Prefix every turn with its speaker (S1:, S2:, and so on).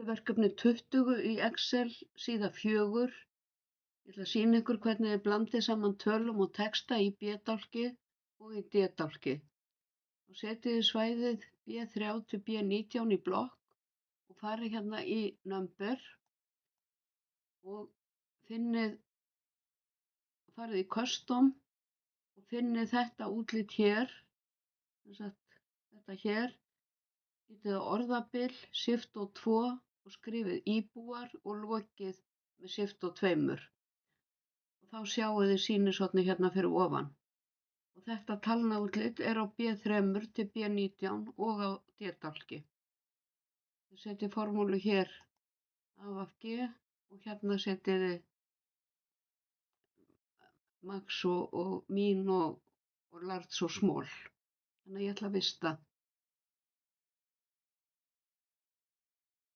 S1: Verkefni 20 í Excel, síða 4. Ég ætla að sýna ykkur hvernig þið blandið saman tölum og texta í B-dálki og í D-dálki. Og setjið svæðið B3 til B19 í blokk og farið hérna í Number og farið í Custom og finnið þetta útlit hér, þetta hér. Hitið á orðabil, Shift og 2 og skrifið íbúar og lokið með Shift og 2. Og þá sjáið þið sýnishornið hérna fyrir ofan. Og þetta talnaútlit er á B3 til B19 og á D-dálki. Þið setjið formúlu hér AFG og hérna setjið þið max og min og large og small. Þannig að ég ætla að vista.